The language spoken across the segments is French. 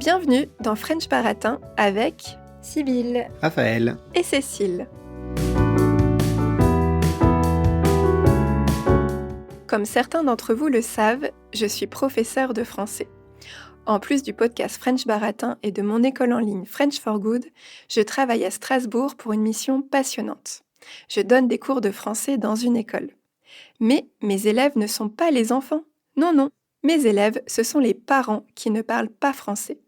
Bienvenue dans French Baratin avec Sibylle, Raphaël et Cécile. Comme certains d'entre vous le savent, je suis professeure de français. En plus du podcast French Baratin et de mon école en ligne French for Good, je travaille à Strasbourg pour une mission passionnante. Je donne des cours de français dans une école. Mais mes élèves ne sont pas les enfants. Non. Mes élèves, ce sont les parents qui ne parlent pas français.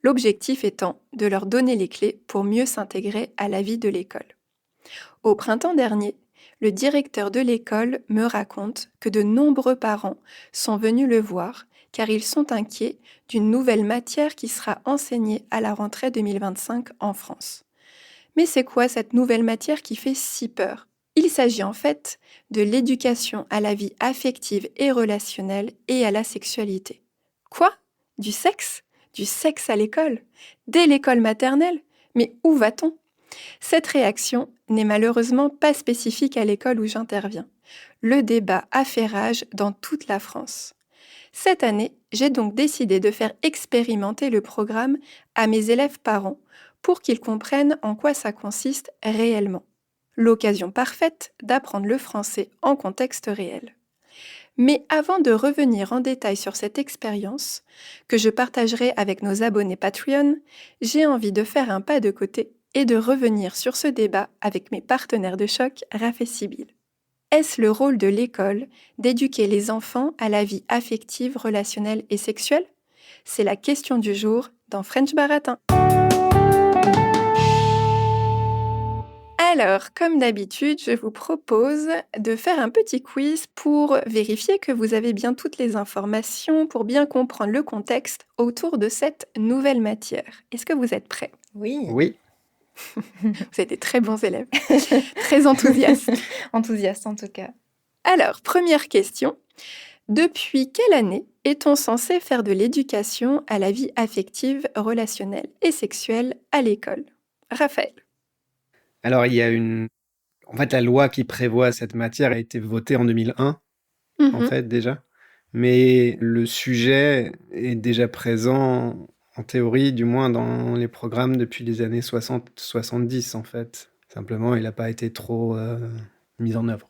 L'objectif étant de leur donner les clés pour mieux s'intégrer à la vie de l'école. Au printemps dernier, le directeur de l'école me raconte que de nombreux parents sont venus le voir car ils sont inquiets d'une nouvelle matière qui sera enseignée à la rentrée 2025 en France. Mais c'est quoi cette nouvelle matière qui fait si peur ? Il s'agit en fait de l'éducation à la vie affective et relationnelle et à la sexualité. Quoi ? Du sexe ? Du sexe à l'école ? Dès l'école maternelle ? Mais où va-t-on ? Cette réaction n'est malheureusement pas spécifique à l'école où j'interviens. Le débat a fait rage dans toute la France. Cette année, j'ai donc décidé de faire expérimenter le programme à mes élèves parents pour qu'ils comprennent en quoi ça consiste réellement. L'occasion parfaite d'apprendre le français en contexte réel. Mais avant de revenir en détail sur cette expérience, que je partagerai avec nos abonnés Patreon, j'ai envie de faire un pas de côté et de revenir sur ce débat avec mes partenaires de choc, Raph et Sibylle. Est-ce le rôle de l'école d'éduquer les enfants à la vie affective, relationnelle et sexuelle ? C'est la question du jour dans French Baratin. Alors, comme d'habitude, je vous propose de faire un petit quiz pour vérifier que vous avez bien toutes les informations, pour bien comprendre le contexte autour de cette nouvelle matière. Est-ce que vous êtes prêts ? oui. Oui, Vous êtes des très bons élèves, très enthousiastes. Enthousiaste en tout cas. Alors, première question. Depuis quelle année est-on censé faire de l'éducation à la vie affective, relationnelle et sexuelle à l'école ? Raphaël. alors il y a En fait, la loi qui prévoit cette matière a été votée en 2001, en Mhm. fait, déjà. Mais le sujet est déjà présent, en théorie, du moins dans les programmes depuis les années 60-70, en fait. Simplement, il n'a pas été trop mis en œuvre.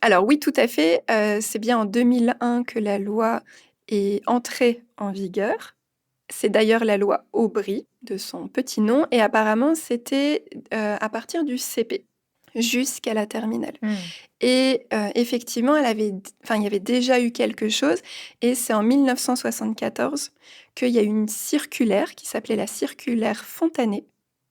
Alors oui, tout à fait. C'est bien en 2001 que la loi est entrée en vigueur. C'est d'ailleurs la loi Aubry, de son petit nom, et apparemment c'était à partir du CP jusqu'à la terminale. Et effectivement, il y avait déjà eu quelque chose, et c'est en 1974 qu'il y a eu une circulaire qui s'appelait la circulaire Fontanet,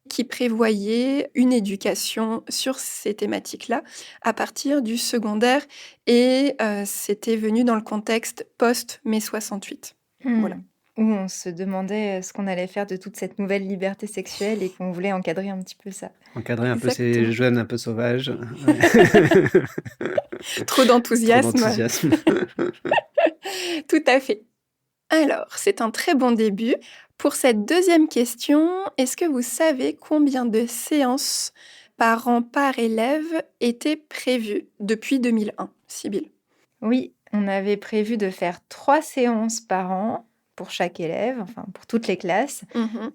qui prévoyait une éducation sur ces thématiques-là à partir du secondaire, et c'était venu dans le contexte post-mai 68. Voilà. Où on se demandait ce qu'on allait faire de toute cette nouvelle liberté sexuelle et qu'on voulait encadrer un petit peu ça. Encadrer un peu ces Exactement. jeunes un peu sauvages. Trop Trop d'enthousiasme. d'enthousiasme. Tout à fait. Alors, c'est un très bon début. Pour cette deuxième question, est-ce que vous savez combien de séances par an par élève étaient prévues depuis 2001, Sibylle ? Oui, on avait prévu de faire 3 séances par an pour chaque élève, enfin pour toutes les classes,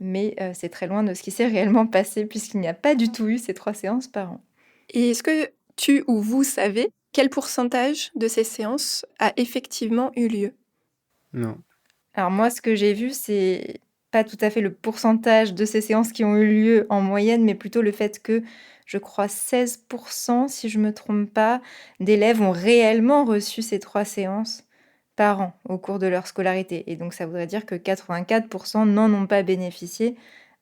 mais c'est très loin de ce qui s'est réellement passé puisqu'il n'y a pas du tout eu ces 3 séances par an. Et est-ce que tu ou vous savez quel pourcentage de ces séances a effectivement eu lieu ? Non. Alors moi, ce que j'ai vu, c'est pas tout à fait le pourcentage de ces séances qui ont eu lieu en moyenne, mais plutôt le fait que, je crois, 16%, si je me trompe pas, d'élèves ont réellement reçu ces 3 séances par an au cours de leur scolarité. Et donc ça voudrait dire que 84% n'en ont pas bénéficié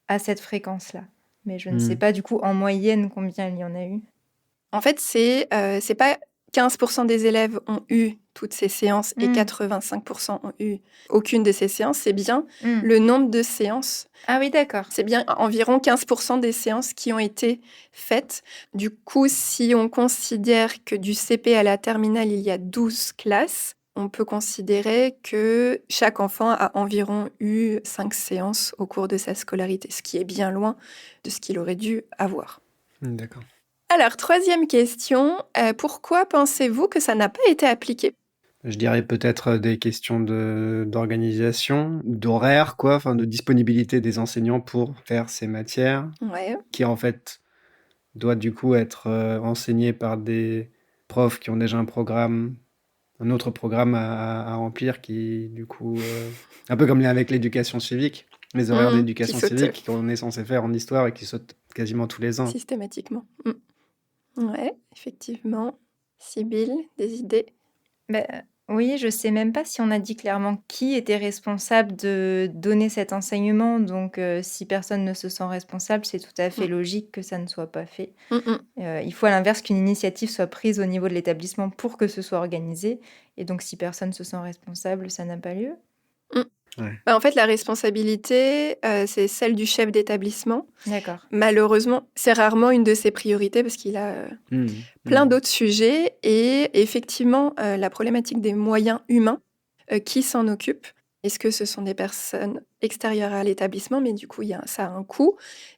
à cette fréquence-là. Mais je ne sais pas du coup en moyenne combien il y en a eu. En fait, c'est pas 15% des élèves ont eu toutes ces séances et 85% ont eu aucune de ces séances, c'est bien le nombre de séances. Ah oui, d'accord. C'est bien environ 15% des séances qui ont été faites. Du coup, si on considère que du CP à la terminale, il y a 12 classes, on peut considérer que chaque enfant a environ eu 5 séances au cours de sa scolarité, ce qui est bien loin de ce qu'il aurait dû avoir. D'accord. Alors, troisième question, pourquoi pensez-vous que ça n'a pas été appliqué ? Je dirais peut-être des questions d'organisation, d'horaire, quoi, enfin de disponibilité des enseignants pour faire ces matières, Ouais. qui en fait doit du coup être enseignées par des profs qui ont déjà un autre programme à remplir, qui du coup, un peu comme avec l'éducation civique, les horaires Qui d'éducation saute civique qu'on est censé faire en histoire et qui sautent quasiment tous les ans. systématiquement. Ouais, effectivement. Sibylle, des idées? Bah, oui, je sais même pas si on a dit clairement qui était responsable de donner cet enseignement. Donc, si personne ne se sent responsable, c'est tout à fait Mmh. logique que ça ne soit pas fait. Mmh. Il faut à l'inverse qu'une initiative soit prise au niveau de l'établissement pour que ce soit organisé. Et donc, si personne se sent responsable, ça n'a pas lieu. Mmh. Ouais. Bah, en fait, la responsabilité, c'est celle du chef d'établissement. D'accord. Malheureusement, c'est rarement une de ses priorités parce qu'il a, plein d'autres sujets et effectivement, la problématique des moyens humains, qui s'en occupe? Est-ce que ce sont des personnes extérieures à l'établissement? Mais du coup, ça a un coût.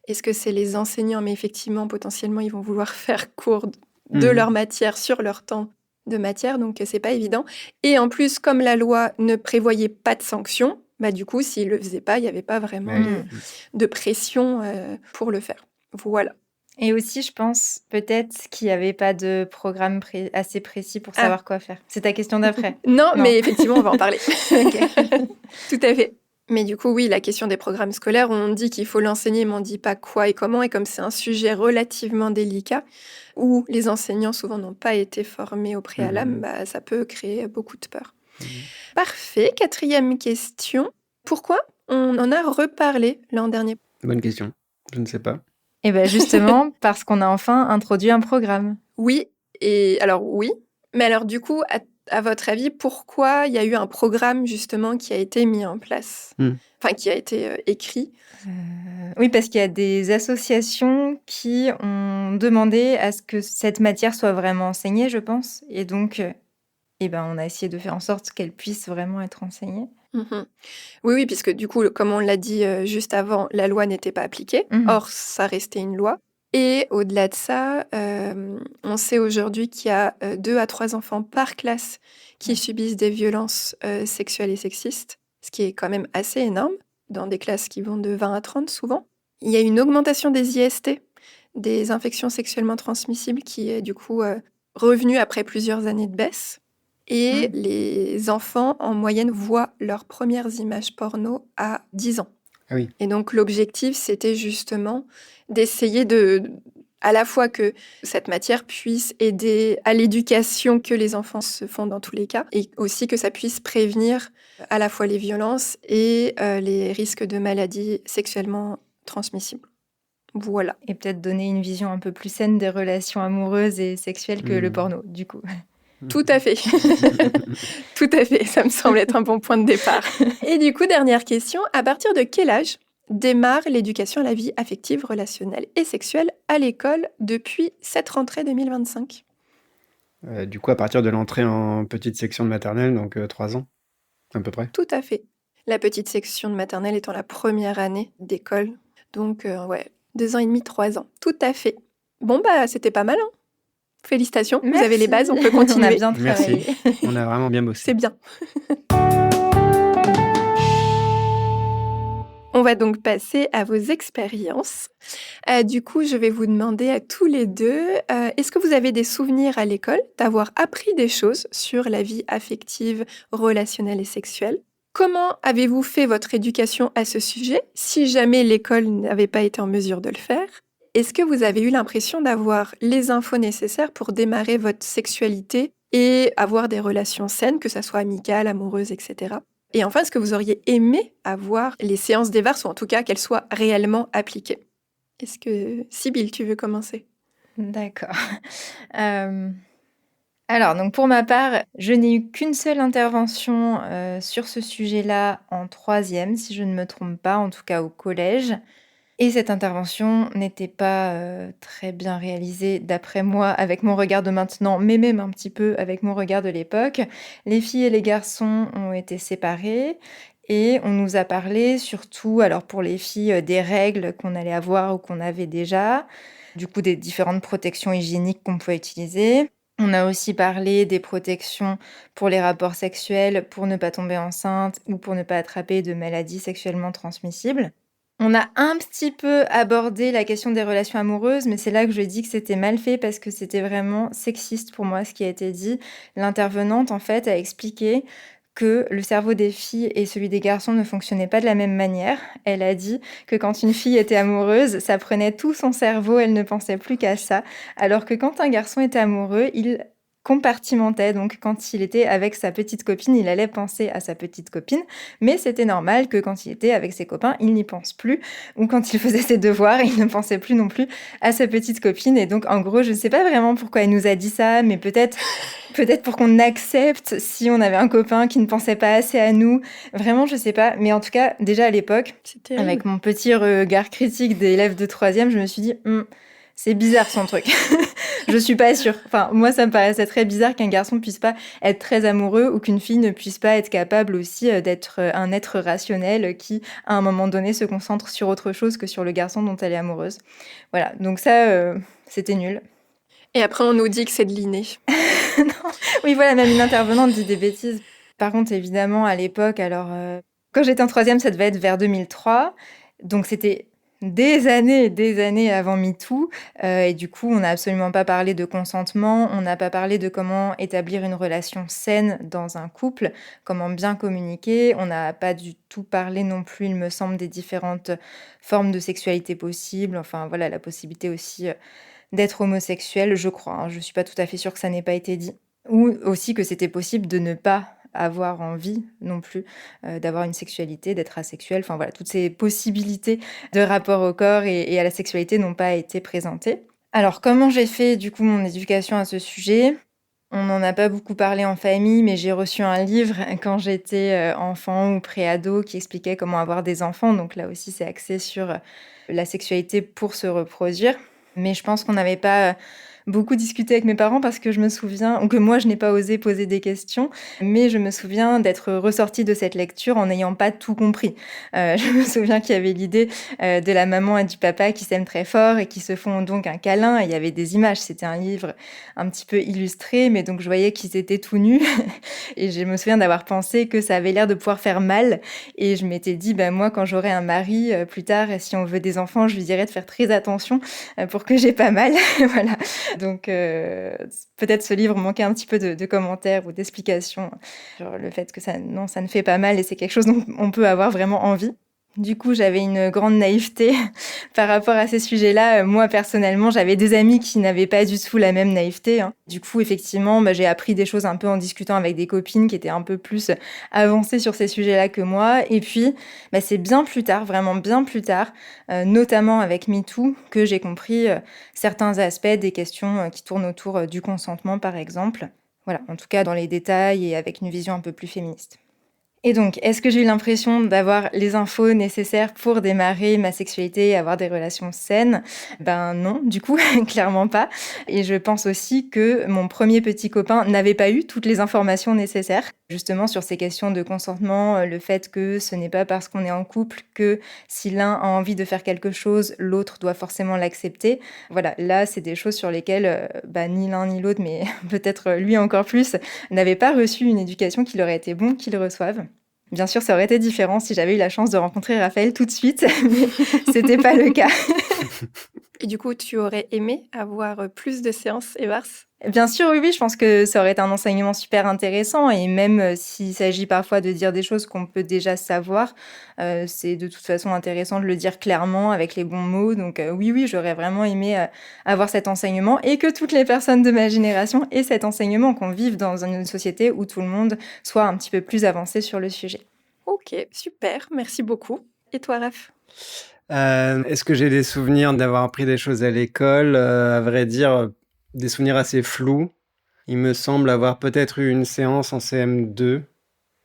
Est-ce que c'est les enseignants? Mais effectivement, potentiellement, ils vont vouloir faire cours de Mhm. leur matière sur leur temps de matière, donc c'est pas évident. Et en plus, comme la loi ne prévoyait pas de sanctions, bah, du coup, s'ils le faisaient pas, il y avait pas vraiment Ouais. de pression, pour le faire. Voilà. Et aussi, je pense peut-être qu'il n'y avait pas de programme assez précis pour Ah. savoir quoi faire. C'est ta question d'après? Non, Non. mais effectivement, on va en parler. Ok. Tout à fait. Mais du coup, oui, la question des programmes scolaires, on dit qu'il faut l'enseigner, mais on ne dit pas quoi et comment. Et comme c'est un sujet relativement délicat, où les enseignants souvent n'ont pas été formés au préalable, bah, ça peut créer beaucoup de peur. Parfait. 4e question. Pourquoi on en a reparlé l'an dernier? Bonne question. Je ne sais pas. Et bien justement, parce qu'on a enfin introduit un programme. Oui, et alors oui. Mais alors du coup, à votre avis, pourquoi il y a eu un programme justement qui a été mis en place? Enfin, qui a été écrit? Oui, parce qu'il y a des associations qui ont demandé à ce que cette matière soit vraiment enseignée, je pense. Et donc, on a essayé de faire en sorte qu'elle puisse vraiment être enseignée. Oui, oui, puisque du coup, comme on l'a dit juste avant, la loi n'était pas appliquée. Or, ça restait une loi. Et au-delà de ça, on sait aujourd'hui qu'il y a 2 à 3 enfants par classe qui subissent des violences sexuelles et sexistes, ce qui est quand même assez énorme, dans des classes qui vont de 20 à 30 souvent. Il y a une augmentation des IST, des infections sexuellement transmissibles, qui est du coup revenue après plusieurs années de baisse. Et les enfants, en moyenne, voient leurs premières images porno à 10 ans. Ah oui. Et donc, l'objectif, c'était justement d'essayer à la fois que cette matière puisse aider à l'éducation que les enfants se font dans tous les cas, et aussi que ça puisse prévenir à la fois les violences et les risques de maladies sexuellement transmissibles. Voilà. Et peut-être donner une vision un peu plus saine des relations amoureuses et sexuelles que le porno, du coup. Tout à fait. Tout à fait. Ça me semble être un bon point de départ. Et du coup, dernière question. À partir de quel âge démarre l'éducation à la vie affective, relationnelle et sexuelle à l'école depuis cette rentrée 2025? Du coup, à partir de l'entrée en petite section de maternelle, donc 3 ans, à peu près. Tout à fait. La petite section de maternelle étant la première année d'école. Donc, 2 ans et demi, 3 ans. Tout à fait. Bon, bah, c'était pas mal, hein. Félicitations, vous avez les bases, on peut continuer. On a bien travaillé. Merci, on a vraiment bien bossé. C'est bien. On va donc passer à vos expériences. Du coup, je vais vous demander à tous les deux, est-ce que vous avez des souvenirs à l'école d'avoir appris des choses sur la vie affective, relationnelle et sexuelle? Comment avez-vous fait votre éducation à ce sujet, si jamais l'école n'avait pas été en mesure de le faire? Est-ce que vous avez eu l'impression d'avoir les infos nécessaires pour démarrer votre sexualité et avoir des relations saines, que ça soit amicales, amoureuses, etc.? Et enfin, est-ce que vous auriez aimé avoir les séances d'EVARS, ou en tout cas qu'elles soient réellement appliquées? Est-ce que... Sibylle, tu veux commencer? D'accord. Alors, donc pour ma part, je n'ai eu qu'une seule intervention sur ce sujet-là en 3e, si je ne me trompe pas, en tout cas au collège. Et cette intervention n'était pas très bien réalisée, d'après moi, avec mon regard de maintenant, mais même un petit peu avec mon regard de l'époque. Les filles et les garçons ont été séparés et on nous a parlé surtout, alors pour les filles, des règles qu'on allait avoir ou qu'on avait déjà, du coup des différentes protections hygiéniques qu'on pouvait utiliser. On a aussi parlé des protections pour les rapports sexuels, pour ne pas tomber enceinte ou pour ne pas attraper de maladies sexuellement transmissibles. On a un petit peu abordé la question des relations amoureuses, mais c'est là que je dis que c'était mal fait parce que c'était vraiment sexiste pour moi ce qui a été dit. L'intervenante, en fait, a expliqué que le cerveau des filles et celui des garçons ne fonctionnaient pas de la même manière. Elle a dit que quand une fille était amoureuse, ça prenait tout son cerveau, elle ne pensait plus qu'à ça, alors que quand un garçon était amoureux, il compartimentait. Donc quand il était avec sa petite copine, il allait penser à sa petite copine, mais c'était normal que quand il était avec ses copains, il n'y pense plus, ou quand il faisait ses devoirs, il ne pensait plus non plus à sa petite copine. Et donc en gros, je ne sais pas vraiment pourquoi elle nous a dit ça, mais peut-être pour qu'on accepte si on avait un copain qui ne pensait pas assez à nous. Vraiment, je sais pas. Mais en tout cas, déjà à l'époque, C'est terrible. avec mon petit regard critique d'élève de 3e, je me suis dit, c'est bizarre son truc. Je suis pas sûre. Enfin, moi, ça me paraissait très bizarre qu'un garçon puisse pas être très amoureux ou qu'une fille ne puisse pas être capable aussi d'être un être rationnel qui, à un moment donné, se concentre sur autre chose que sur le garçon dont elle est amoureuse. Voilà. Donc ça, c'était nul. Et après, on nous dit que c'est de l'inné. Non. Oui, voilà, même une intervenante dit des bêtises. Par contre, évidemment, à l'époque, alors, quand j'étais en 3e, ça devait être vers 2003. Donc, c'était des années et des années avant MeToo. Et du coup, on n'a absolument pas parlé de consentement. On n'a pas parlé de comment établir une relation saine dans un couple, comment bien communiquer. On n'a pas du tout parlé non plus, il me semble, des différentes formes de sexualité possibles. Enfin, voilà, la possibilité aussi d'être homosexuel, je crois. Hein. Je suis pas tout à fait sûre que ça n'ait pas été dit. Ou aussi que c'était possible de ne pas avoir envie non plus d'avoir une sexualité, d'être asexuel. Enfin voilà, toutes ces possibilités de rapport au corps et à la sexualité n'ont pas été présentées. Alors comment j'ai fait du coup mon éducation à ce sujet ? On n'en a pas beaucoup parlé en famille, mais j'ai reçu un livre quand j'étais enfant ou pré-ado qui expliquait comment avoir des enfants. Donc là aussi, c'est axé sur la sexualité pour se reproduire. Mais je pense qu'on n'avait pas beaucoup discuté avec mes parents parce que je me souviens, ou que moi je n'ai pas osé poser des questions, mais je me souviens d'être ressortie de cette lecture en n'ayant pas tout compris. Je me souviens qu'il y avait l'idée de la maman et du papa qui s'aiment très fort et qui se font donc un câlin, et il y avait des images, c'était un livre un petit peu illustré, mais donc je voyais qu'ils étaient tout nus, et je me souviens d'avoir pensé que ça avait l'air de pouvoir faire mal, et je m'étais dit, moi quand j'aurai un mari plus tard, et si on veut des enfants, je lui dirais de faire très attention pour que j'ai pas mal, voilà. Donc peut-être ce livre manquait un petit peu de commentaires ou d'explications sur le fait que ça ne fait pas mal et c'est quelque chose dont on peut avoir vraiment envie. Du coup, j'avais une grande naïveté par rapport à ces sujets-là. Moi, personnellement, j'avais des amis qui n'avaient pas du tout la même naïveté. Hein. Du coup, effectivement, j'ai appris des choses un peu en discutant avec des copines qui étaient un peu plus avancées sur ces sujets-là que moi. Et puis, c'est bien plus tard, vraiment bien plus tard, notamment avec MeToo, que j'ai compris certains aspects des questions qui tournent autour du consentement, par exemple. Voilà, en tout cas dans les détails et avec une vision un peu plus féministe. Et donc, est-ce que j'ai eu l'impression d'avoir les infos nécessaires pour démarrer ma sexualité et avoir des relations saines ? Non, du coup, clairement pas. Et je pense aussi que mon premier petit copain n'avait pas eu toutes les informations nécessaires, justement sur ces questions de consentement, le fait que ce n'est pas parce qu'on est en couple que si l'un a envie de faire quelque chose, l'autre doit forcément l'accepter. Voilà, là, c'est des choses sur lesquelles ni l'un ni l'autre, mais peut-être lui encore plus, n'avait pas reçu une éducation qu'il aurait été bon qu'il reçoive. Bien sûr, ça aurait été différent si j'avais eu la chance de rencontrer Raphaël tout de suite, mais c'était pas le cas. Et du coup, tu aurais aimé avoir plus de séances EVARS ? Bien sûr, oui, je pense que ça aurait été un enseignement super intéressant et même s'il s'agit parfois de dire des choses qu'on peut déjà savoir, c'est de toute façon intéressant de le dire clairement avec les bons mots. Donc oui, j'aurais vraiment aimé avoir cet enseignement et que toutes les personnes de ma génération aient cet enseignement, qu'on vive dans une société où tout le monde soit un petit peu plus avancé sur le sujet. Ok, super, merci beaucoup. Et toi, Raph ? Est-ce que j'ai des souvenirs d'avoir appris des choses à l'école ? À vrai dire, des souvenirs assez flous. Il me semble avoir peut-être eu une séance en CM2,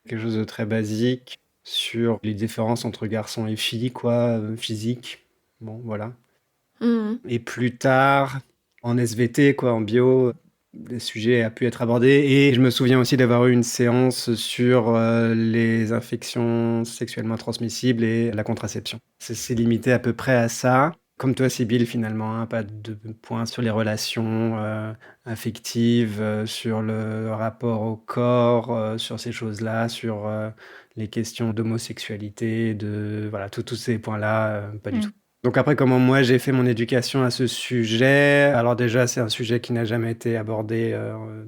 quelque chose de très basique, sur les différences entre garçons et filles, physique. Bon, voilà. Et plus tard, en SVT, en bio, le sujet a pu être abordé. Et je me souviens aussi d'avoir eu une séance sur les infections sexuellement transmissibles et la contraception. C'est limité à peu près à ça. Comme toi, Sybille, finalement, hein, pas de points sur les relations affectives, sur le rapport au corps, sur ces choses-là, sur les questions d'homosexualité, voilà, tous ces points-là, pas du tout. Donc après, comment moi j'ai fait mon éducation à ce sujet? Alors déjà, c'est un sujet qui n'a jamais été abordé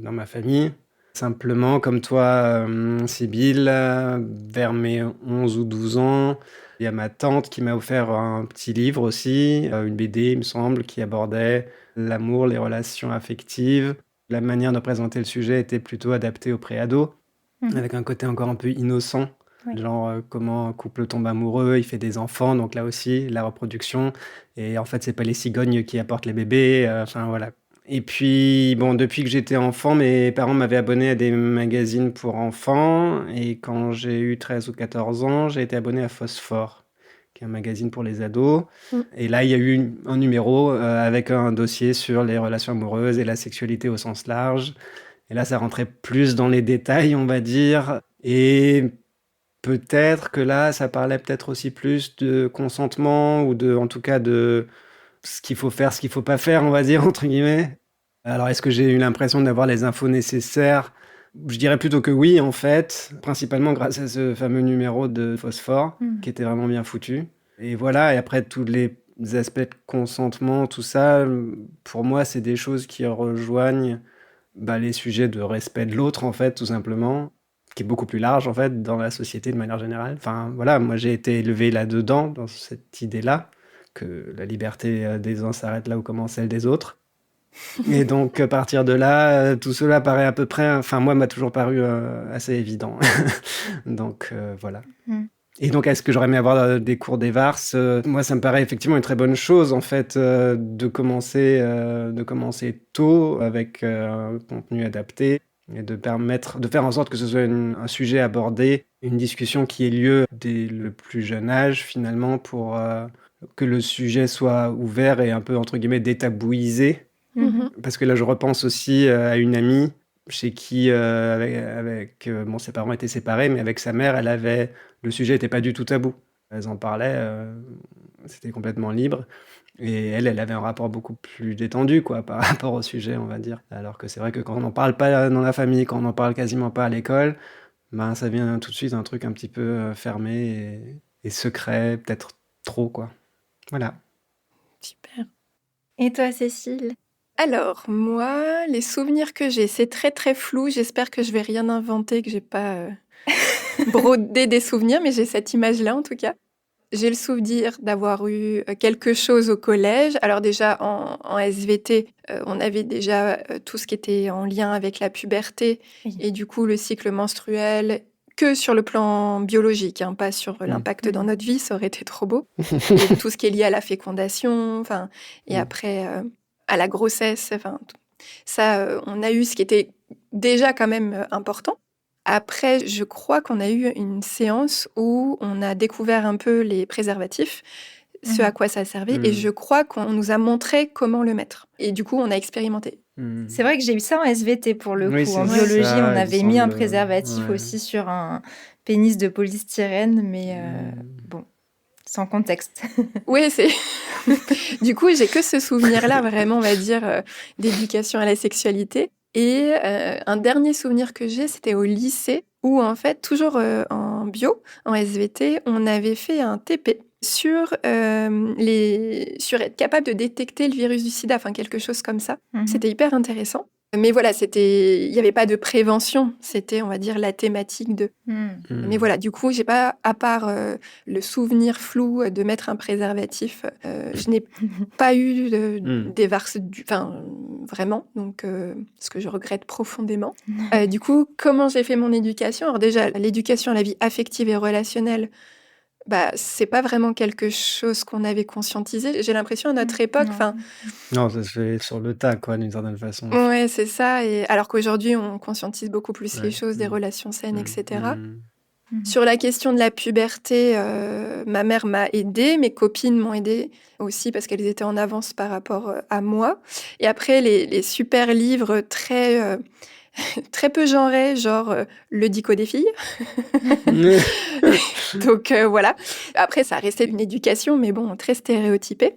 dans ma famille. Simplement, comme toi, Sybille, vers mes 11 ou 12 ans, il y a ma tante qui m'a offert un petit livre aussi, une BD, il me semble, qui abordait l'amour, les relations affectives. La manière de présenter le sujet était plutôt adaptée au préado, avec un côté encore un peu innocent. Oui. Genre comment un couple tombe amoureux, il fait des enfants, donc là aussi, la reproduction. Et en fait, c'est pas les cigognes qui apportent les bébés, enfin voilà. Et puis, bon, depuis que j'étais enfant, mes parents m'avaient abonné à des magazines pour enfants. Et quand j'ai eu 13 ou 14 ans, j'ai été abonné à Phosphore, qui est un magazine pour les ados. Et là, il y a eu un numéro avec un dossier sur les relations amoureuses et la sexualité au sens large. Et là, ça rentrait plus dans les détails, on va dire. Et peut-être que là, ça parlait peut-être aussi plus de consentement ou en tout cas de ce qu'il faut faire, ce qu'il faut pas faire, on va dire, entre guillemets. Alors, est-ce que j'ai eu l'impression d'avoir les infos nécessaires? Je dirais plutôt que oui, en fait, principalement grâce à ce fameux numéro de Phosphore, qui était vraiment bien foutu. Et voilà, et après, tous les aspects de consentement, tout ça, pour moi, c'est des choses qui rejoignent les sujets de respect de l'autre, en fait, tout simplement, qui est beaucoup plus large, en fait, dans la société de manière générale. Enfin, voilà, moi, j'ai été élevé là-dedans, dans cette idée-là, que la liberté des uns s'arrête là où commence celle des autres. Et donc, à partir de là, tout cela paraît à peu près... Enfin, moi, m'a toujours paru assez évident. Donc, voilà. Et donc, est-ce que j'aurais aimé avoir des cours d'EVARS? Moi, ça me paraît effectivement une très bonne chose, en fait, de commencer tôt avec un contenu adapté et de faire en sorte que ce soit un sujet abordé, une discussion qui ait lieu dès le plus jeune âge, finalement, pour que le sujet soit ouvert et un peu, entre guillemets, détabouisé. Parce que là, je repense aussi à une amie chez qui, ses parents étaient séparés, mais avec sa mère, le sujet n'était pas du tout tabou. Elles en parlaient, c'était complètement libre. Et elle avait un rapport beaucoup plus détendu, quoi, par rapport au sujet, on va dire. Alors que c'est vrai que quand on n'en parle pas dans la famille, quand on n'en parle quasiment pas à l'école, ça devient tout de suite un truc un petit peu fermé et secret, peut-être trop, quoi. Voilà. Super. Et toi, Cécile? Alors, moi, les souvenirs que j'ai, c'est très très flou. J'espère que je vais rien inventer, que j'ai pas brodé des souvenirs, mais j'ai cette image-là en tout cas. J'ai le souvenir d'avoir eu quelque chose au collège. Alors déjà, en SVT, on avait déjà tout ce qui était en lien avec la puberté et du coup le cycle menstruel, que sur le plan biologique, hein, pas sur l'impact dans notre vie, ça aurait été trop beau. Et tout ce qui est lié à la fécondation, et après à la grossesse, ça, on a eu ce qui était déjà quand même important. Après, je crois qu'on a eu une séance où on a découvert un peu les préservatifs, ce à quoi ça servait, et je crois qu'on nous a montré comment le mettre. Et du coup, on a expérimenté. C'est vrai que j'ai eu ça en SVT pour le Oui, coup. c'est En biologie, ça, on avait mis un semble, préservatif ouais. aussi sur un pénis de polystyrène, mais bon, sans contexte. Oui, c'est... Du coup, j'ai que ce souvenir-là, vraiment, on va dire, d'éducation à la sexualité. Et un dernier souvenir que j'ai, c'était au lycée, où en fait, toujours en bio, en SVT, on avait fait un TP sur être capable de détecter le virus du sida, quelque chose comme ça. C'était hyper intéressant. Mais voilà, il n'y avait pas de prévention, c'était, on va dire, la thématique de... Mais voilà, du coup, j'ai pas, à part le souvenir flou de mettre un préservatif, je n'ai pas eu des varces, vraiment, donc ce que je regrette profondément. Du coup, comment j'ai fait mon éducation? Alors déjà, l'éducation à la vie affective et relationnelle, c'est pas vraiment quelque chose qu'on avait conscientisé. J'ai l'impression à notre époque, Non, ça se fait sur le tas, quoi, d'une certaine façon. Ouais, c'est ça. Et alors qu'aujourd'hui, on conscientise beaucoup plus les choses, des relations saines, etc. Sur la question de la puberté, ma mère m'a aidée, mes copines m'ont aidée aussi parce qu'elles étaient en avance par rapport à moi. Et après, les super livres très, très peu genrés, genre Le Dico des filles. Donc voilà. Après, ça restait une éducation, mais bon, très stéréotypée.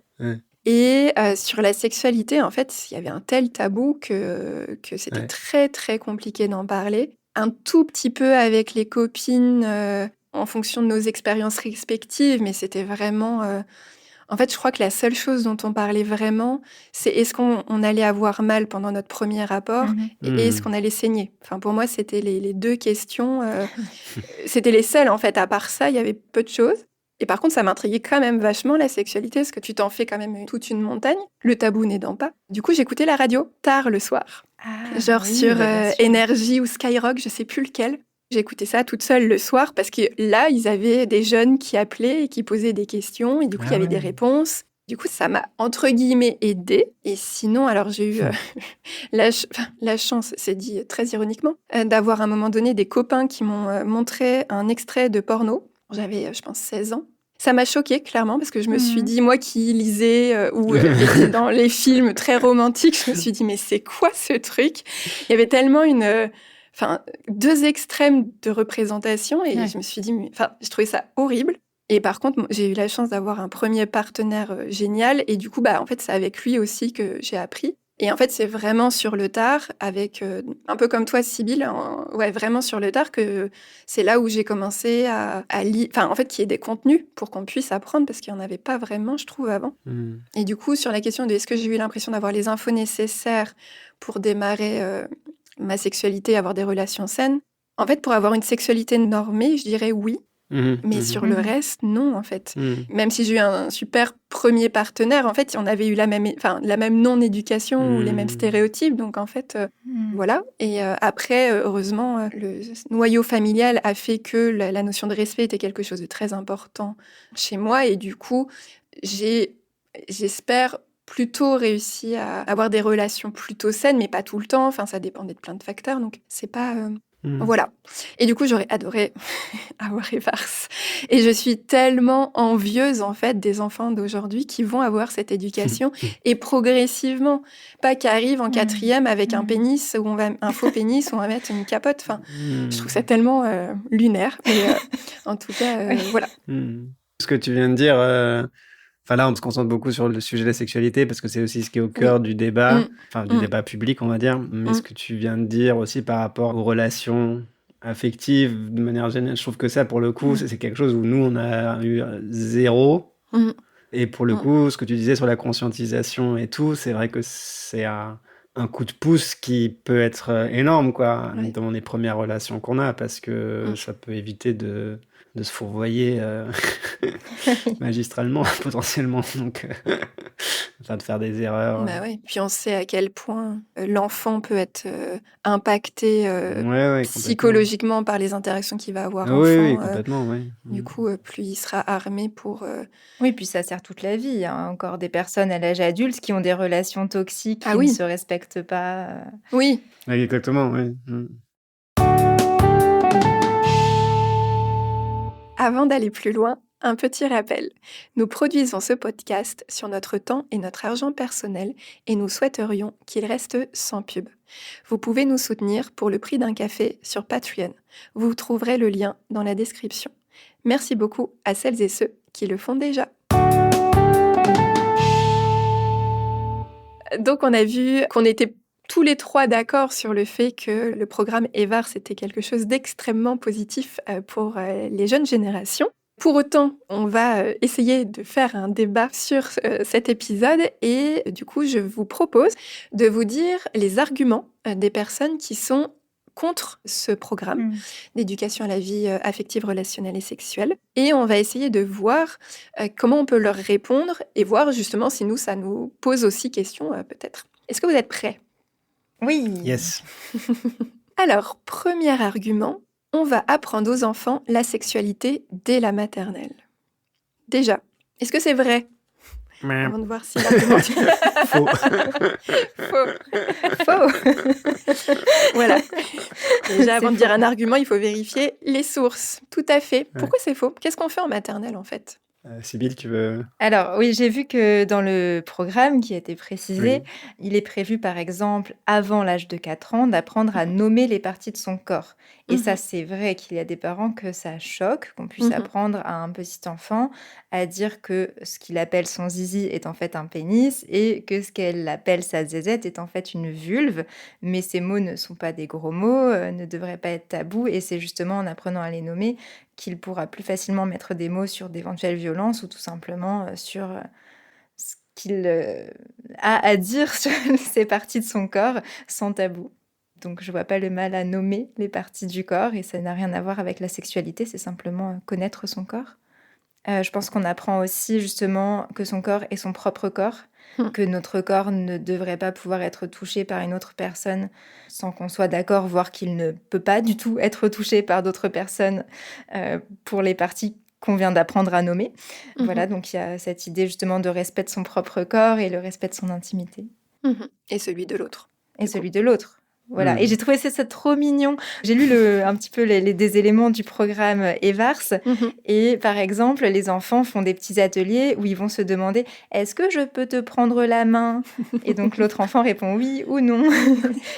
Et sur la sexualité, en fait, il y avait un tel tabou que c'était Ouais. très, très compliqué d'en parler. Un tout petit peu avec les copines, en fonction de nos expériences respectives, mais c'était vraiment, en fait, je crois que la seule chose dont on parlait vraiment, c'est est-ce qu'on allait avoir mal pendant notre premier rapport Mmh. et est-ce qu'on allait saigner? Enfin, pour moi, c'était les 2 questions, c'était les seules, en fait. À part ça, il y avait peu de choses. Et par contre, ça m'intriguait quand même vachement la sexualité, parce que tu t'en fais quand même toute une montagne, le tabou n'aidant pas. Du coup, j'écoutais la radio tard le soir, Ah genre oui, sur bien sûr. Énergie ou Skyrock, je sais plus lequel. J'écoutais ça toute seule le soir parce que là, ils avaient des jeunes qui appelaient et qui posaient des questions et du coup, il y Ah avait des ouais. réponses. Du coup, ça m'a entre guillemets aidée. Et sinon, alors j'ai eu la chance, c'est dit très ironiquement, d'avoir à un moment donné des copains qui m'ont montré un extrait de porno. J'avais, je pense, 16 ans. Ça m'a choquée, clairement, parce que je me suis dit, moi qui lisais ou était dans les films très romantiques, je me suis dit, mais c'est quoi ce truc? Il y avait tellement enfin, 2 extrêmes de représentation et Ouais. je me suis dit, enfin, je trouvais ça horrible. Et par contre, j'ai eu la chance d'avoir un premier partenaire génial et du coup, bah, en fait, c'est avec lui aussi que j'ai appris. Et en fait, c'est vraiment sur le tard, avec un peu comme toi, Sybille, ouais, vraiment sur le tard que c'est là où j'ai commencé à lire, enfin, en fait, qu'il y ait des contenus pour qu'on puisse apprendre parce qu'il n'y en avait pas vraiment, je trouve, avant. Et du coup, sur la question de est-ce que j'ai eu l'impression d'avoir les infos nécessaires pour démarrer ma sexualité, avoir des relations saines, en fait, pour avoir une sexualité normée, je dirais oui. Mais sur le reste, non, en fait. Même si j'ai eu un super premier partenaire, en fait, on avait eu la même non-éducation ou les mêmes stéréotypes. Donc, en fait, voilà. Et après, heureusement, le noyau familial a fait que la notion de respect était quelque chose de très important chez moi. Et du coup, j'espère plutôt réussi à avoir des relations plutôt saines, mais pas tout le temps. Enfin, ça dépendait de plein de facteurs. Donc, c'est pas... Voilà. Et du coup, j'aurais adoré avoir Evars. Et je suis tellement envieuse, en fait, des enfants d'aujourd'hui qui vont avoir cette éducation et progressivement. Pas qu'arrivent en 4e avec un pénis, un faux pénis, où on va mettre une capote. Enfin, je trouve ça tellement lunaire. Mais en tout cas, voilà. Ce que tu viens de dire, enfin là, on se concentre beaucoup sur le sujet de la sexualité parce que c'est aussi ce qui est au cœur du débat, enfin du débat public, on va dire. Mais ce que tu viens de dire aussi par rapport aux relations affectives de manière générale, je trouve que ça, pour le coup, c'est quelque chose où nous, on a eu 0. Et pour le coup, ce que tu disais sur la conscientisation et tout, c'est vrai que c'est un coup de pouce qui peut être énorme, quoi, dans les premières relations qu'on a, parce que ça peut éviter de se fourvoyer magistralement, potentiellement, donc enfin, de faire des erreurs. Bah oui. Puis on sait à quel point l'enfant peut être impacté psychologiquement par les interactions qu'il va avoir Oui, enfant. complètement, oui. Du coup, plus il sera armé pour... Oui, puis ça sert toute la vie, hein. Encore des personnes à l'âge adulte qui ont des relations toxiques, Ah qui ne oui. se respectent pas. Oui. Oui, exactement, oui. Avant d'aller plus loin, un petit rappel. Nous produisons ce podcast sur notre temps et notre argent personnel et nous souhaiterions qu'il reste sans pub. Vous pouvez nous soutenir pour le prix d'un café sur Patreon. Vous trouverez le lien dans la description. Merci beaucoup à celles et ceux qui le font déjà. Donc on a vu qu'on était tous les 3 d'accord sur le fait que le programme Evars était quelque chose d'extrêmement positif pour les jeunes générations. Pour autant, on va essayer de faire un débat sur cet épisode et du coup, je vous propose de vous dire les arguments des personnes qui sont contre ce programme d'éducation à la vie affective, relationnelle et sexuelle. Et on va essayer de voir comment on peut leur répondre et voir justement si ça nous pose aussi question peut-être. Est-ce que vous êtes prêts ? Oui. Yes. Alors, premier argument, on va apprendre aux enfants la sexualité dès la maternelle. Déjà, est-ce que c'est vrai ? Avant de voir si l'argument... Faux. Faux. Voilà. Déjà, avant de dire un argument, il faut vérifier les sources. Tout à fait. Pourquoi c'est faux ? Qu'est-ce qu'on fait en maternelle, en fait ? Sybille, tu veux... Alors oui, j'ai vu que dans le programme qui a été précisé, Oui. il est prévu par exemple, avant l'âge de 4 ans, d'apprendre à Mmh. nommer les parties de son corps. Et ça, Mmh. c'est vrai qu'il y a des parents que ça choque, qu'on puisse Mmh. apprendre à un petit enfant à dire que ce qu'il appelle son zizi est en fait un pénis et que ce qu'elle appelle sa zézette est en fait une vulve. Mais ces mots ne sont pas des gros mots, ne devraient pas être tabous et c'est justement en apprenant à les nommer qu'il pourra plus facilement mettre des mots sur d'éventuelles violences ou tout simplement sur ce qu'il a à dire sur ces parties de son corps sans tabou. Donc je vois pas le mal à nommer les parties du corps et ça n'a rien à voir avec la sexualité, c'est simplement connaître son corps. Je pense qu'on apprend aussi justement que son corps est son propre corps, Mmh. que notre corps ne devrait pas pouvoir être touché par une autre personne sans qu'on soit d'accord, voire qu'il ne peut pas du tout être touché par d'autres personnes pour les parties qu'on vient d'apprendre à nommer. Voilà, Mmh. donc il y a cette idée justement de respect de son propre corps et le respect de son intimité. Mmh. Et celui de l'autre, Et du coup. celui de l'autre. Voilà. Et Hmm. j'ai trouvé ça trop mignon. J'ai lu un petit peu des éléments du programme EVARS. Mmh. Et par exemple, les enfants font des petits ateliers où ils vont se demander est-ce que je peux te prendre la main? Et donc l'autre enfant répond oui ou non.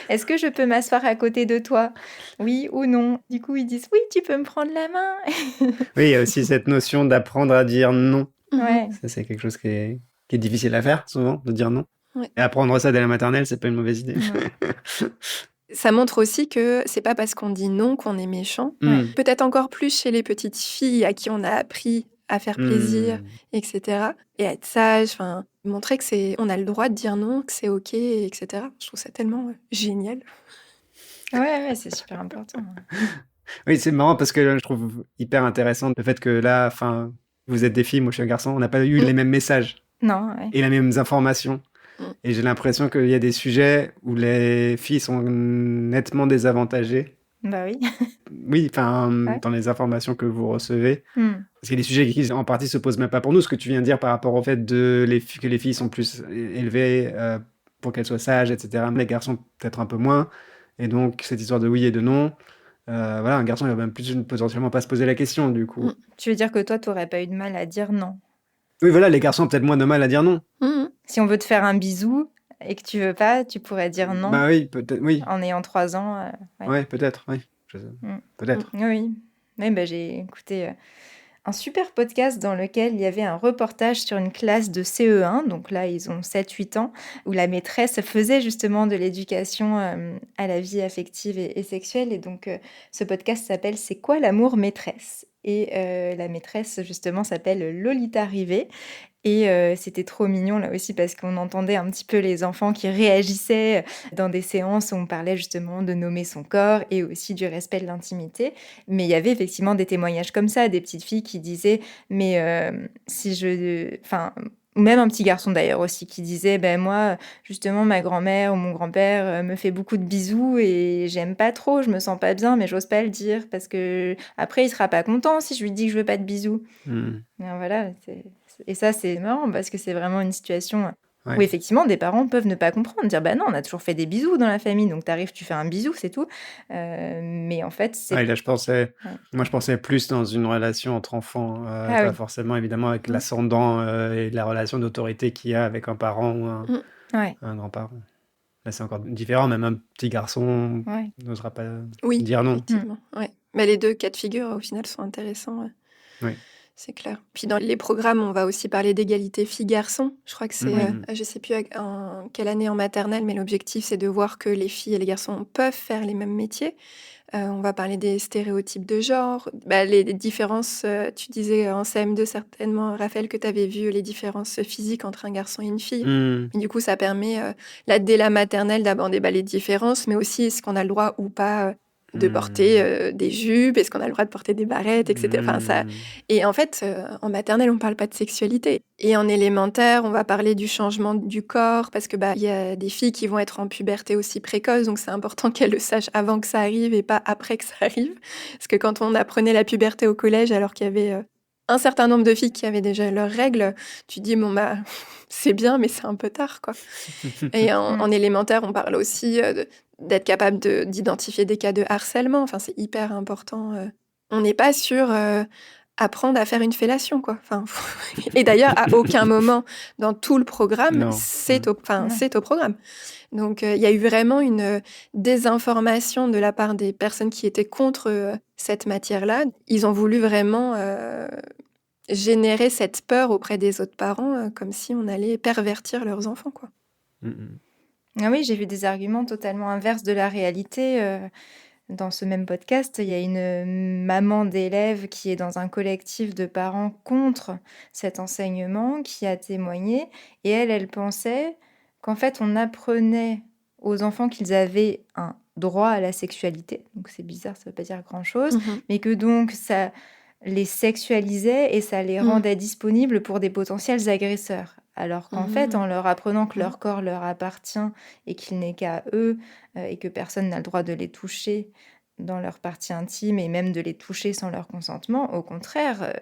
Est-ce que je peux m'asseoir à côté de toi? Oui ou non. Du coup, ils disent oui, tu peux me prendre la main. Oui, il y a aussi cette notion d'apprendre à dire non. Mmh. Ouais. Ça, c'est quelque chose qui est difficile à faire, souvent, de dire non. Ouais. Et apprendre ça dès la maternelle, c'est pas une mauvaise idée. Ouais. Ça montre aussi que c'est pas parce qu'on dit non qu'on est méchant. Ouais. Hmm. Peut-être encore plus chez les petites filles à qui on a appris à faire plaisir, Hmm. etc. Et à être sage, enfin, montrer que on a le droit de dire non, que c'est ok, etc. Je trouve ça tellement génial. Ouais, c'est super important. Oui, c'est marrant parce que je trouve hyper intéressant le fait que là, enfin, vous êtes des filles, moi je suis un garçon, on n'a pas eu Mm. les mêmes messages Non, ouais. et les mêmes informations. Mm. Et j'ai l'impression qu'il y a des sujets où les filles sont nettement désavantagées. Bah oui. Oui, enfin, Ouais. dans les informations que vous recevez. Hmm. Parce qu'il y a des sujets qui, en partie, se posent même pas pour nous. Ce que tu viens de dire par rapport au fait que les filles sont plus élevées pour qu'elles soient sages, etc. Les garçons, peut-être un peu moins. Et donc, cette histoire de oui et de non, voilà, un garçon, il va même plus potentiellement pas se poser la question, du coup. Mm. Tu veux dire que toi, t'aurais pas eu de mal à dire non? Oui, voilà, les garçons ont peut-être moins de mal à dire non. Mm. Si on veut te faire un bisou et que tu veux pas, tu pourrais dire non Bah oui, peut-être, oui. en ayant 3 ans. Ouais. Ouais, peut-être, oui. Mm. Peut-être. Oui. Oui, bah, j'ai écouté un super podcast dans lequel il y avait un reportage sur une classe de CE1, donc là ils ont 7-8 ans, où la maîtresse faisait justement de l'éducation à la vie affective et sexuelle. Et donc ce podcast s'appelle C'est quoi l'amour maîtresse? Et la maîtresse justement s'appelle Lolita Rivet. Et c'était trop mignon là aussi parce qu'on entendait un petit peu les enfants qui réagissaient dans des séances où on parlait justement de nommer son corps et aussi du respect de l'intimité. Mais il y avait effectivement des témoignages comme ça, des petites filles qui disaient mais si je... Enfin, ou même un petit garçon d'ailleurs aussi qui disait ben moi justement ma grand-mère ou mon grand-père me fait beaucoup de bisous et j'aime pas trop, je me sens pas bien mais j'ose pas le dire parce que après il sera pas content si je lui dis que je veux pas de bisous. Hmm. Ben voilà, et ça, c'est marrant parce que c'est vraiment une situation Ouais. où effectivement des parents peuvent ne pas comprendre, dire bah non, on a toujours fait des bisous dans la famille, donc t'arrives, tu fais un bisou, c'est tout. Mais en fait, c'est. Ouais, là, Ouais. moi, je pensais plus dans une relation entre enfants, Ah pas oui. forcément évidemment avec Mm. l'ascendant et la relation d'autorité qu'il y a avec un parent ou Ouais. un grand-parent. Là, c'est encore différent, même un petit garçon Ouais. n'osera pas Oui, dire non. effectivement. Ouais. Mais les deux cas de figure, au final, sont intéressants. Ouais. Oui. C'est clair. Puis dans les programmes, on va aussi parler d'égalité filles-garçons. Je crois que c'est, Mhm. je sais plus en quelle année en maternelle, mais l'objectif, c'est de voir que les filles et les garçons peuvent faire les mêmes métiers. On va parler des stéréotypes de genre, les différences. Tu disais en CM2 certainement, Raphaël, que tu avais vu les différences physiques entre un garçon et une fille. Hmm. Et du coup, ça permet, là, dès la maternelle, d'aborder les différences, mais aussi est-ce qu'on a le droit ou pas de porter des jupes, est-ce qu'on a le droit de porter des barrettes, etc. Enfin, ça... Et en fait, en maternelle, on parle pas de sexualité. Et en élémentaire, on va parler du changement du corps, parce que il y a des filles qui vont être en puberté aussi précoce, donc c'est important qu'elles le sachent avant que ça arrive et pas après que ça arrive. Parce que quand on apprenait la puberté au collège, alors qu'il y avait un certain nombre de filles qui avaient déjà leurs règles, tu dis, bon, c'est bien, mais c'est un peu tard, quoi. Et en élémentaire, on parle aussi d'être capable d'identifier des cas de harcèlement. Enfin, c'est hyper important. On n'est pas sur apprendre à faire une fellation, quoi. Enfin, et d'ailleurs, à aucun moment dans tout le programme, Non. c'est Non. au programme. Donc, il y a eu vraiment une désinformation de la part des personnes qui étaient contre cette matière-là. Ils ont voulu vraiment générer cette peur auprès des autres parents, comme si on allait pervertir leurs enfants, quoi. Ah oui, j'ai vu des arguments totalement inverses de la réalité. Dans ce même podcast, il y a une maman d'élève qui est dans un collectif de parents contre cet enseignement qui a témoigné. Et elle pensait qu'en fait, on apprenait aux enfants qu'ils avaient un droit à la sexualité. Donc c'est bizarre, ça ne veut pas dire grand-chose. Mais que donc ça les sexualisait et ça les rendait disponibles pour des potentiels agresseurs. Alors qu'en fait, en leur apprenant que leur corps leur appartient et qu'il n'est qu'à eux et que personne n'a le droit de les toucher dans leur partie intime et même de les toucher sans leur consentement, au contraire,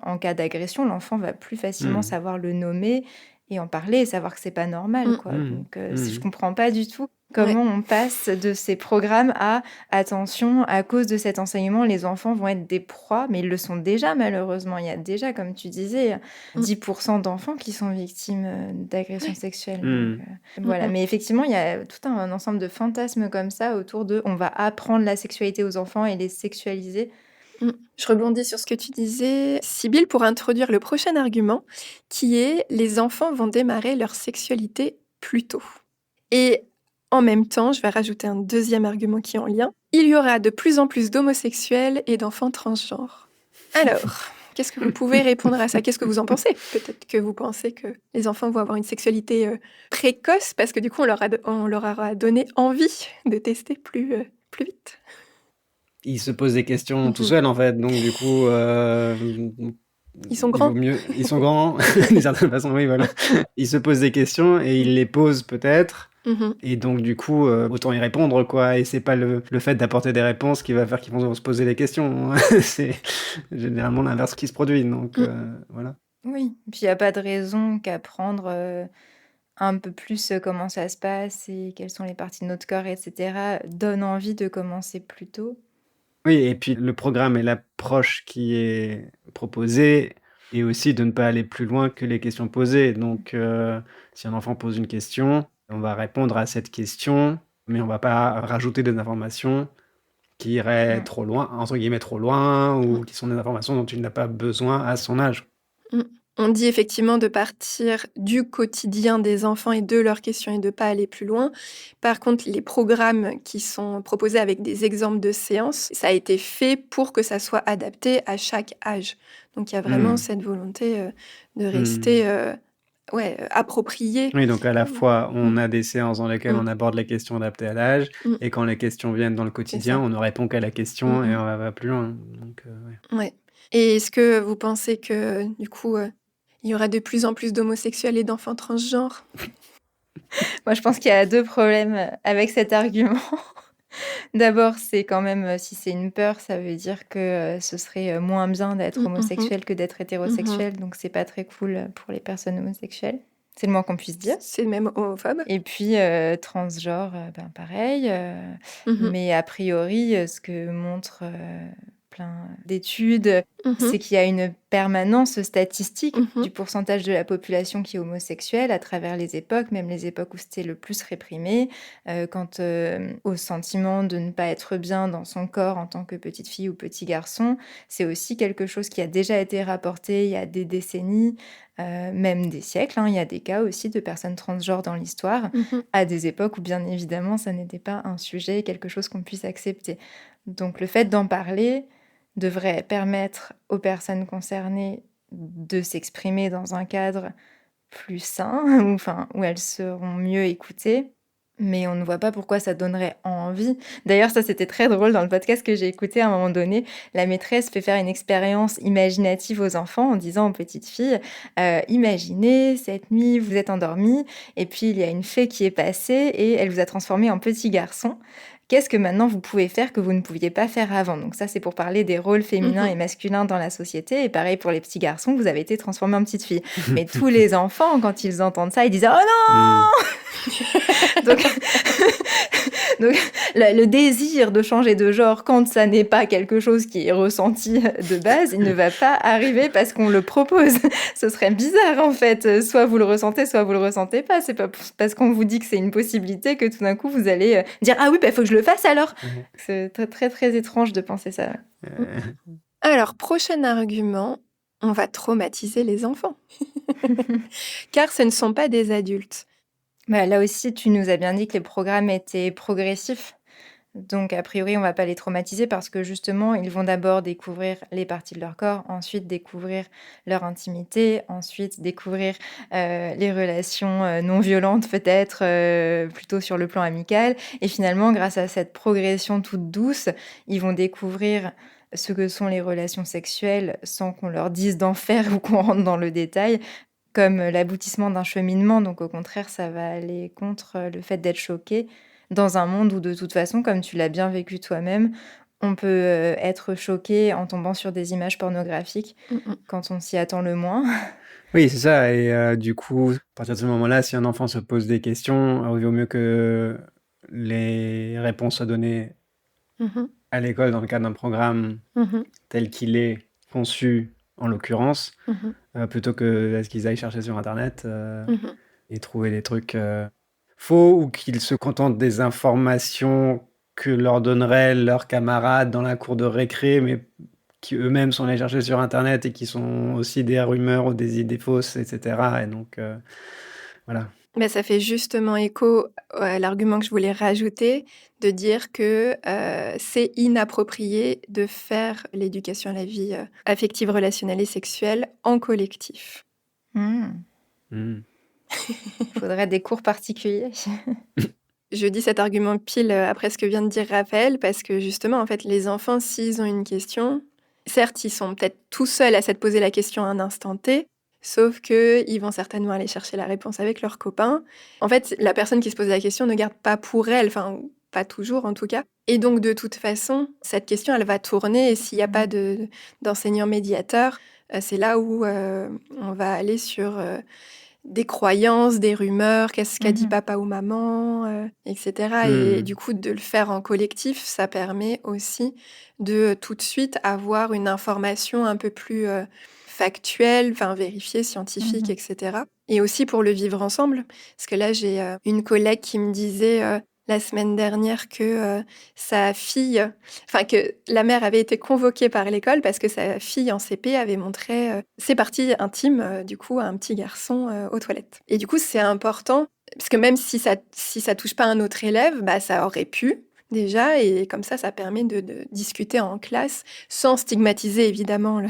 en cas d'agression, l'enfant va plus facilement savoir le nommer et en parler et savoir que c'est pas normal, quoi. Donc, je comprends pas du tout comment on passe de ces programmes à attention, à cause de cet enseignement, les enfants vont être des proies, mais ils le sont déjà malheureusement. Il y a déjà, comme tu disais, 10% d'enfants qui sont victimes d'agressions sexuelles. Donc, voilà. Mais effectivement, il y a tout un ensemble de fantasmes comme ça autour de on va apprendre la sexualité aux enfants et les sexualiser. Je rebondis sur ce que tu disais, Sybille, pour introduire le prochain argument, qui est les enfants vont démarrer leur sexualité plus tôt. Et en même temps, je vais rajouter un deuxième argument qui est en lien. Il y aura de plus en plus d'homosexuels et d'enfants transgenres. Alors, qu'est-ce que vous pouvez répondre à ça? Qu'est-ce que vous en pensez? Peut-être que vous pensez que les enfants vont avoir une sexualité précoce parce que du coup, on leur aura donné envie de tester plus vite. Ils se posent des questions tout seuls, en fait. Donc, du coup, ils sont grands. Ils sont grands, d'une certaine façon, oui, voilà. Ils se posent des questions et ils les posent peut-être. Et donc, du coup, autant y répondre, quoi. Et c'est pas le fait d'apporter des réponses qui va faire qu'ils vont se poser des questions. C'est généralement l'inverse qui se produit. Donc, voilà. Oui, puis il n'y a pas de raison qu'apprendre un peu plus comment ça se passe et quelles sont les parties de notre corps, etc., donne envie de commencer plus tôt. Oui, et puis le programme et l'approche qui est proposée est aussi de ne pas aller plus loin que les questions posées. Donc, si un enfant pose une question, on va répondre à cette question, mais on va pas rajouter des informations qui iraient trop loin, entre guillemets trop loin, ou qui sont des informations dont il n'a pas besoin à son âge. On dit effectivement de partir du quotidien des enfants et de leurs questions et de ne pas aller plus loin. Par contre, les programmes qui sont proposés avec des exemples de séances, ça a été fait pour que ça soit adapté à chaque âge. Donc il y a vraiment cette volonté de rester approprié. Oui, donc à la fois, on a des séances dans lesquelles on aborde les questions adaptées à l'âge, et quand les questions viennent dans le quotidien, on ne répond qu'à la question et on va plus loin. Donc, ouais. Et est-ce que vous pensez que, du coup, il y aura de plus en plus d'homosexuels et d'enfants transgenres? Moi, je pense qu'il y a 2 problèmes avec cet argument. D'abord, c'est quand même, si c'est une peur, ça veut dire que ce serait moins bien d'être homosexuel que d'être hétérosexuel. Donc, c'est pas très cool pour les personnes homosexuelles. C'est le moins qu'on puisse dire. C'est même homophobe. Et puis, transgenre, pareil. Mais a priori, ce que montrent plein d'études, c'est qu'il y a une permanence statistique du pourcentage de la population qui est homosexuelle à travers les époques, même les époques où c'était le plus réprimé, quant au sentiment de ne pas être bien dans son corps en tant que petite fille ou petit garçon. C'est aussi quelque chose qui a déjà été rapporté il y a des décennies, même des siècles. Il y a des cas aussi de personnes transgenres dans l'histoire, à des époques où bien évidemment ça n'était pas un sujet, quelque chose qu'on puisse accepter. Donc le fait d'en parler devrait permettre aux personnes concernées de s'exprimer dans un cadre plus sain, où elles seront mieux écoutées. Mais on ne voit pas pourquoi ça donnerait envie. D'ailleurs, ça, c'était très drôle dans le podcast que j'ai écouté à un moment donné. La maîtresse fait faire une expérience imaginative aux enfants en disant aux petites filles « Imaginez, cette nuit, vous êtes endormies, et puis il y a une fée qui est passée et elle vous a transformé en petit garçon. Qu'est-ce que maintenant vous pouvez faire que vous ne pouviez pas faire avant ?» Donc ça, c'est pour parler des rôles féminins et masculins dans la société. Et pareil pour les petits garçons, vous avez été transformés en petite fille. Mais tous les enfants, quand ils entendent ça, ils disent « Oh non !» Donc, donc le désir de changer de genre, quand ça n'est pas quelque chose qui est ressenti de base, il ne va pas arriver parce qu'on le propose. Ce serait bizarre en fait. Soit vous le ressentez, soit vous le ressentez pas. C'est pas parce qu'on vous dit que c'est une possibilité que tout d'un coup vous allez dire ah oui, bah, faut que je le fasse alors. C'est très très très étrange de penser ça. Alors, prochain argument, on va traumatiser les enfants. Car ce ne sont pas des adultes. Bah, là aussi, tu nous as bien dit que les programmes étaient progressifs. Donc, a priori, on va pas les traumatiser parce que justement, ils vont d'abord découvrir les parties de leur corps, ensuite découvrir leur intimité, ensuite découvrir les relations non violentes peut-être, plutôt sur le plan amical. Et finalement, grâce à cette progression toute douce, ils vont découvrir ce que sont les relations sexuelles sans qu'on leur dise d'en faire ou qu'on rentre dans le détail, comme l'aboutissement d'un cheminement. Donc, au contraire, ça va aller contre le fait d'être choqué dans un monde où, de toute façon, comme tu l'as bien vécu toi-même, on peut être choqué en tombant sur des images pornographiques quand on s'y attend le moins. Oui, c'est ça. Et du coup, à partir de ce moment-là, si un enfant se pose des questions, il vaut mieux que les réponses soient données à l'école dans le cadre d'un programme tel qu'il est conçu, en l'occurrence, plutôt que à ce qu'ils aillent chercher sur Internet et trouver des trucs faux ou qu'ils se contentent des informations que leur donneraient leurs camarades dans la cour de récré, mais qui eux-mêmes sont allés chercher sur Internet et qui sont aussi des rumeurs ou des idées fausses, etc. Et donc, voilà. Mais ça fait justement écho à l'argument que je voulais rajouter, de dire que c'est inapproprié de faire l'éducation à la vie affective, relationnelle et sexuelle en collectif. Il faudrait des cours particuliers. Je dis cet argument pile après ce que vient de dire Raphaël, parce que justement, en fait, les enfants, s'ils ont une question, certes, ils sont peut-être tout seuls à s'être posé la question à un instant T, sauf qu'ils vont certainement aller chercher la réponse avec leurs copains. En fait, la personne qui se pose la question ne garde pas pour elle, enfin, pas toujours en tout cas. Et donc, de toute façon, cette question, elle va tourner, et s'il n'y a pas d'enseignant médiateur, c'est là où on va aller sur des croyances, des rumeurs, qu'est-ce qu'a dit papa ou maman, etc. Et du coup, de le faire en collectif, ça permet aussi de tout de suite avoir une information un peu plus factuelle, enfin vérifiée, scientifique, etc. Et aussi pour le vivre ensemble. Parce que là, j'ai une collègue qui me disait la semaine dernière que sa fille, enfin que la mère avait été convoquée par l'école parce que sa fille en CP avait montré ses parties intimes du coup à un petit garçon aux toilettes. Et du coup, c'est important parce que même si ça touche pas un autre élève, bah ça aurait pu déjà, et comme ça permet de discuter en classe sans stigmatiser évidemment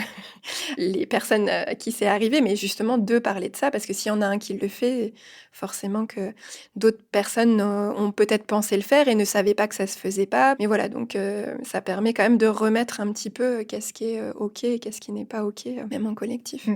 les personnes à qui c'est arrivé, mais justement de parler de ça, parce que s'il y en a un qui le fait, forcément que d'autres personnes ont peut-être pensé le faire et ne savaient pas que ça se faisait pas. Mais voilà, donc ça permet quand même de remettre un petit peu qu'est-ce qui est OK et qu'est-ce qui n'est pas OK, même en collectif.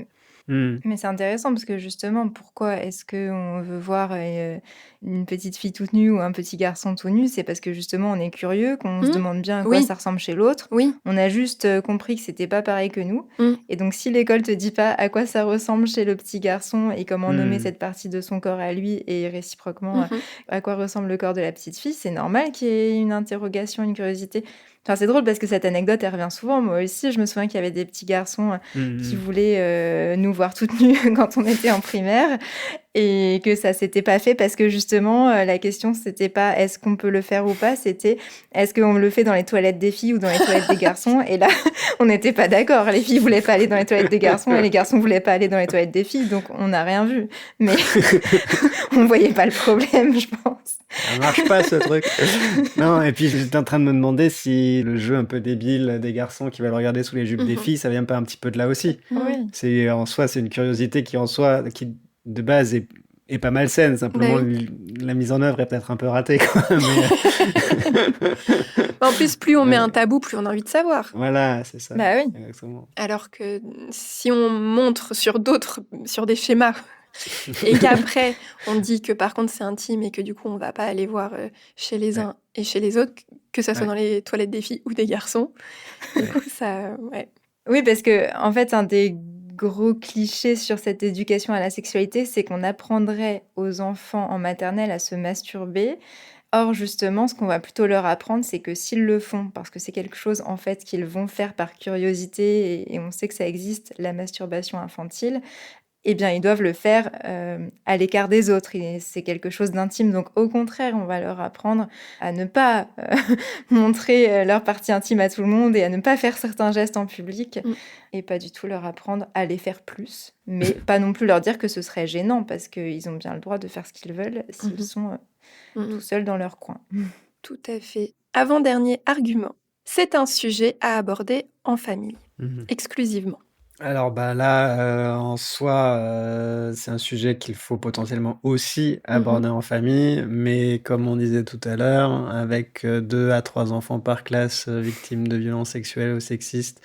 Mais c'est intéressant parce que justement, pourquoi est-ce qu'on veut voir une petite fille toute nue ou un petit garçon tout nu? C'est parce que justement, on est curieux, qu'on se demande bien à quoi ça ressemble chez l'autre. Oui. On a juste compris que c'était pas pareil que nous. Et donc, si l'école te dit pas à quoi ça ressemble chez le petit garçon et comment nommer cette partie de son corps à lui et réciproquement à quoi ressemble le corps de la petite fille, c'est normal qu'il y ait une interrogation, une curiosité. Enfin, c'est drôle parce que cette anecdote, elle revient souvent. Moi aussi, je me souviens qu'il y avait des petits garçons qui voulaient nous voir toutes nues quand on était en primaire et que ça s'était pas fait parce que justement, la question, c'était pas est-ce qu'on peut le faire ou pas, c'était est-ce qu'on le fait dans les toilettes des filles ou dans les toilettes des garçons. Et là, on n'était pas d'accord. Les filles voulaient pas aller dans les toilettes des garçons et les garçons voulaient pas aller dans les toilettes des filles. Donc, on n'a rien vu. Mais on voyait pas le problème, je pense. Ça marche pas ce truc. Non, et puis j'étais en train de me demander si le jeu un peu débile des garçons qui veulent regarder sous les jupes des filles, ça vient pas un petit peu de là aussi. Oui. C'est en soi, c'est une curiosité qui en soi, qui de base est pas malsaine. Simplement, la mise en œuvre est peut-être un peu ratée, quoi. En plus, plus on met un tabou, plus on a envie de savoir. Voilà, c'est ça. Bah oui. Exactement. Alors que si on montre sur des schémas, et qu'après on dit que par contre c'est intime et que du coup on va pas aller voir chez les uns et chez les autres, que ça soit dans les toilettes des filles ou des garçons, du coup ça... Oui, parce que en fait, un des gros cliché sur cette éducation à la sexualité, c'est qu'on apprendrait aux enfants en maternelle à se masturber. Or, justement, ce qu'on va plutôt leur apprendre, c'est que s'ils le font, parce que c'est quelque chose en fait qu'ils vont faire par curiosité et on sait que ça existe, la masturbation infantile, eh bien, ils doivent le faire à l'écart des autres. Et c'est quelque chose d'intime. Donc, au contraire, on va leur apprendre à ne pas montrer leur partie intime à tout le monde et à ne pas faire certains gestes en public. Mm. Et pas du tout leur apprendre à les faire plus. Mais pas non plus leur dire que ce serait gênant parce qu'ils ont bien le droit de faire ce qu'ils veulent s'ils sont tout seuls dans leur coin. Tout à fait. Avant-dernier argument. C'est un sujet à aborder en famille, exclusivement. Alors là, en soi, c'est un sujet qu'il faut potentiellement aussi aborder en famille, mais comme on disait tout à l'heure, avec 2 à 3 enfants par classe victimes de violences sexuelles ou sexistes,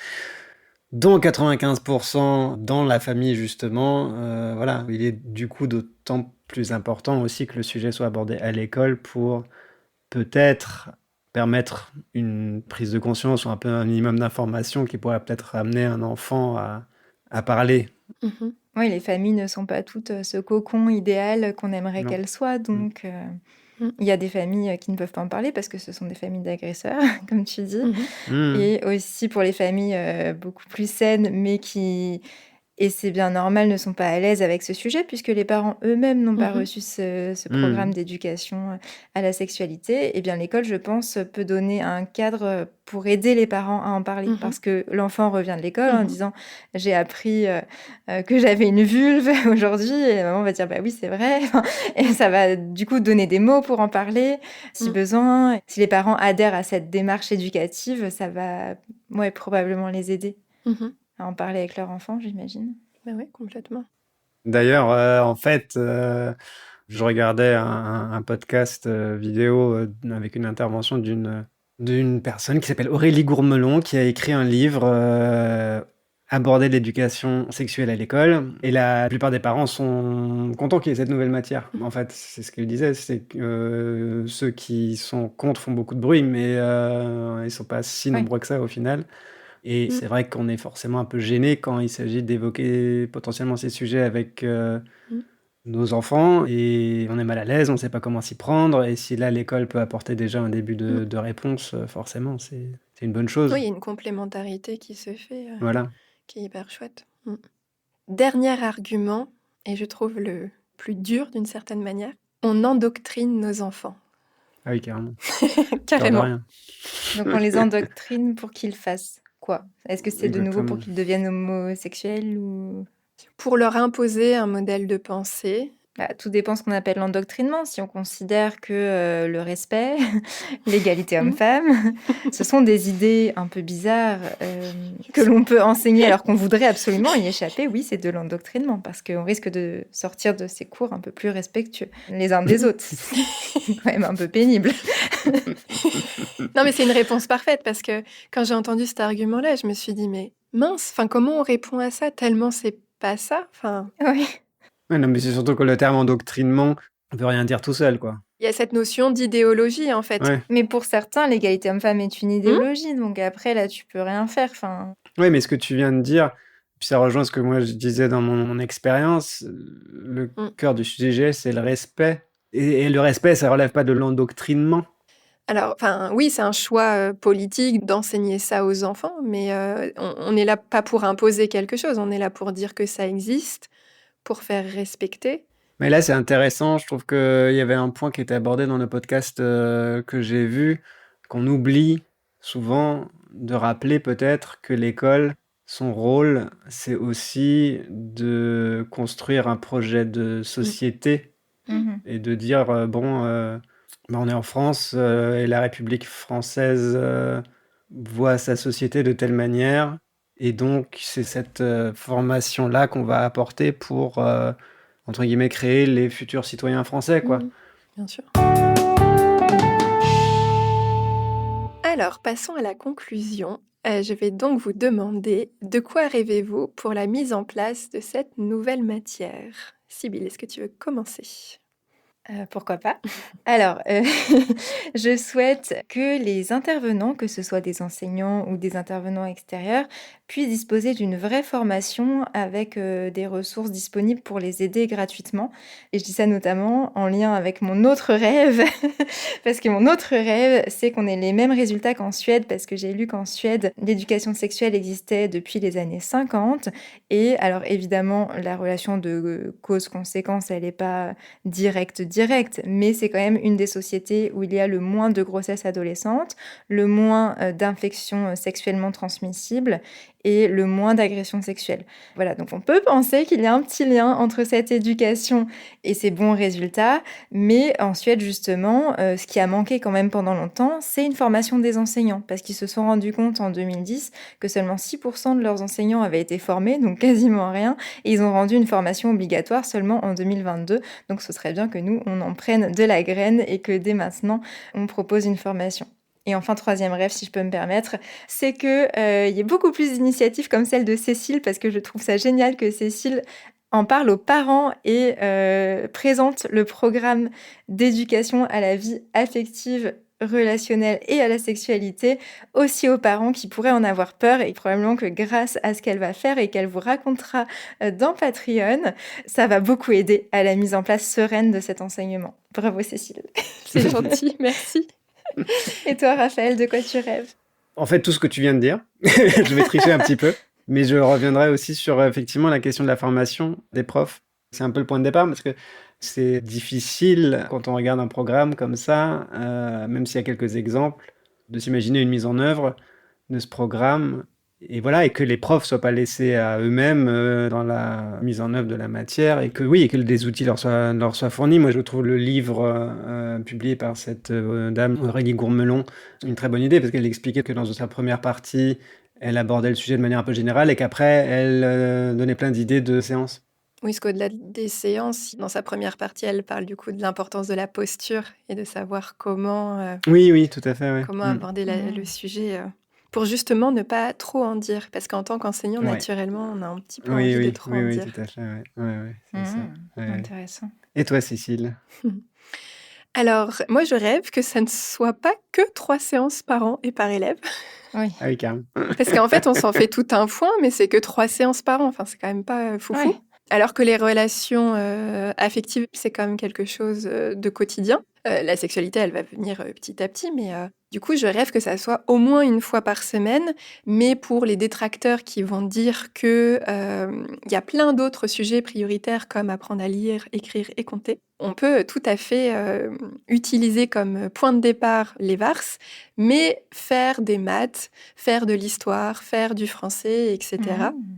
dont 95% dans la famille justement, voilà, il est du coup d'autant plus important aussi que le sujet soit abordé à l'école pour peut-être permettre une prise de conscience ou un peu un minimum d'information qui pourrait peut-être amener un enfant à parler. Oui, les familles ne sont pas toutes ce cocon idéal qu'on aimerait Non. qu'elles soient. Donc, il y a des familles qui ne peuvent pas en parler parce que ce sont des familles d'agresseurs, comme tu dis. Et aussi pour les familles beaucoup plus saines, mais qui, et c'est bien normal, ne sont pas à l'aise avec ce sujet puisque les parents eux-mêmes n'ont pas reçu ce programme d'éducation à la sexualité. Eh bien, l'école, je pense, peut donner un cadre pour aider les parents à en parler parce que l'enfant revient de l'école en disant « j'ai appris que j'avais une vulve aujourd'hui » et la maman va dire « bah oui, c'est vrai » et ça va du coup donner des mots pour en parler si besoin. Si les parents adhèrent à cette démarche éducative, ça va probablement les aider à en parler avec leur enfant, j'imagine. Ben oui, complètement. D'ailleurs, en fait, je regardais un podcast vidéo avec une intervention d'une personne qui s'appelle Aurélie Gourmelon, qui a écrit un livre aborder l'éducation sexuelle à l'école. Et la plupart des parents sont contents qu'il y ait cette nouvelle matière. En fait, c'est ce qu'il disait, c'est que ceux qui sont contre font beaucoup de bruit, mais ils sont pas si nombreux que ça au final. Et c'est vrai qu'on est forcément un peu gêné quand il s'agit d'évoquer potentiellement ces sujets avec nos enfants et on est mal à l'aise, on ne sait pas comment s'y prendre. Et si là, l'école peut apporter déjà un début de réponse, forcément, c'est une bonne chose. Oui, il y a une complémentarité qui se fait, Voilà. qui est hyper chouette. Dernier argument, et je trouve le plus dur d'une certaine manière, on endoctrine nos enfants. Ah oui, carrément. Carrément. Rien. Donc on les endoctrine pour qu'ils fassent quoi? Est-ce que c'est de nouveau pour Exactement. qu'ils deviennent homosexuels ou... Pour leur imposer un modèle de pensée. Tout dépend ce qu'on appelle l'endoctrinement. Si on considère que le respect, l'égalité homme-femme, ce sont des idées un peu bizarres que l'on peut enseigner alors qu'on voudrait absolument y échapper, oui, c'est de l'endoctrinement parce qu'on risque de sortir de ces cours un peu plus respectueux les uns des autres. C'est quand même un peu pénible. Non, mais c'est une réponse parfaite parce que quand j'ai entendu cet argument-là, je me suis dit, mais mince, comment on répond à ça tellement c'est pas ça. Oui. Ouais, non, mais c'est surtout que le terme endoctrinement ne veut rien dire tout seul, quoi. Il y a cette notion d'idéologie, en fait. Ouais. Mais pour certains, l'égalité homme-femme est une idéologie, donc après, là, tu peux rien faire. Oui, mais ce que tu viens de dire, puis ça rejoint ce que moi je disais dans mon expérience, le cœur du sujet, c'est le respect. Et le respect, ça relève pas de l'endoctrinement. Alors, oui, c'est un choix politique d'enseigner ça aux enfants, mais on n'est là pas pour imposer quelque chose, on est là pour dire que ça existe, pour faire respecter. Mais là, c'est intéressant, je trouve qu'il y avait un point qui était abordé dans le podcast que j'ai vu, qu'on oublie souvent de rappeler peut-être que l'école, son rôle, c'est aussi de construire un projet de société et de dire, on est en France et la République française voit sa société de telle manière. Et donc, c'est cette formation-là qu'on va apporter pour, entre guillemets, créer les futurs citoyens français, quoi. Bien sûr. Alors, passons à la conclusion. Je vais donc vous demander de quoi rêvez-vous pour la mise en place de cette nouvelle matière. Sybille, est-ce que tu veux commencer ? Pourquoi pas? Alors, je souhaite que les intervenants, que ce soit des enseignants ou des intervenants extérieurs, puissent disposer d'une vraie formation avec, des ressources disponibles pour les aider gratuitement et je dis ça notamment en lien avec mon autre rêve, parce que mon autre rêve, c'est qu'on ait les mêmes résultats qu'en Suède, parce que j'ai lu qu'en Suède, l'éducation sexuelle existait depuis les années 50 et alors évidemment, la relation de cause-conséquence, elle est pas direct, mais c'est quand même une des sociétés où il y a le moins de grossesses adolescentes, le moins d'infections sexuellement transmissibles et le moins d'agressions sexuelles. Voilà, donc on peut penser qu'il y a un petit lien entre cette éducation et ces bons résultats, mais en Suède justement, ce qui a manqué quand même pendant longtemps, c'est une formation des enseignants, parce qu'ils se sont rendus compte en 2010 que seulement 6% de leurs enseignants avaient été formés, donc quasiment rien, et ils ont rendu une formation obligatoire seulement en 2022, donc ce serait bien que nous, on en prenne de la graine et que dès maintenant, on propose une formation. Et enfin, troisième rêve, si je peux me permettre, c'est qu'il y ait beaucoup plus d'initiatives comme celle de Cécile, parce que je trouve ça génial que Cécile en parle aux parents et présente le programme d'éducation à la vie affective, relationnelle et à la sexualité aussi aux parents qui pourraient en avoir peur et probablement que grâce à ce qu'elle va faire et qu'elle vous racontera dans Patreon, ça va beaucoup aider à la mise en place sereine de cet enseignement. Bravo Cécile. C'est gentil, merci. Et toi Raphaël, de quoi tu rêves? En fait, tout ce que tu viens de dire, je vais tricher un petit peu, mais je reviendrai aussi sur effectivement la question de la formation des profs. C'est un peu le point de départ parce que c'est difficile quand on regarde un programme comme ça, même s'il y a quelques exemples, de s'imaginer une mise en œuvre de ce programme et voilà, et que les profs soient pas laissés à eux-mêmes dans la mise en œuvre de la matière et que oui, et que des outils leur soient fournis. Moi, je trouve le livre publié par cette dame Aurélie Gourmelon une très bonne idée parce qu'elle expliquait que dans sa première partie, elle abordait le sujet de manière un peu générale et qu'après, elle donnait plein d'idées de séances. Oui, parce qu'au-delà des séances, dans sa première partie, elle parle du coup de l'importance de la posture et de savoir comment Oui, tout à fait, ouais. aborder le sujet pour justement ne pas trop en dire. Parce qu'en tant qu'enseignant, Ouais. naturellement, on a un petit peu envie de trop en Oui, dire. tout à fait, ouais, c'est ça. Ouais. Intéressant. Et toi, Cécile? Alors, moi, je rêve que ça ne soit pas que 3 séances par an et par élève. Oui. Ah oui, carrément. Parce qu'en fait, on s'en fait tout un foin, mais c'est que 3 séances par an. Enfin, c'est quand même pas foufou. Ouais. Alors que les relations affectives, c'est quand même quelque chose de quotidien. La sexualité, elle va venir petit à petit, mais du coup, je rêve que ça soit au moins une fois par semaine. Mais pour les détracteurs qui vont dire que y a plein d'autres sujets prioritaires comme apprendre à lire, écrire et compter, on peut tout à fait utiliser comme point de départ les VARS, mais faire des maths, faire de l'histoire, faire du français, etc.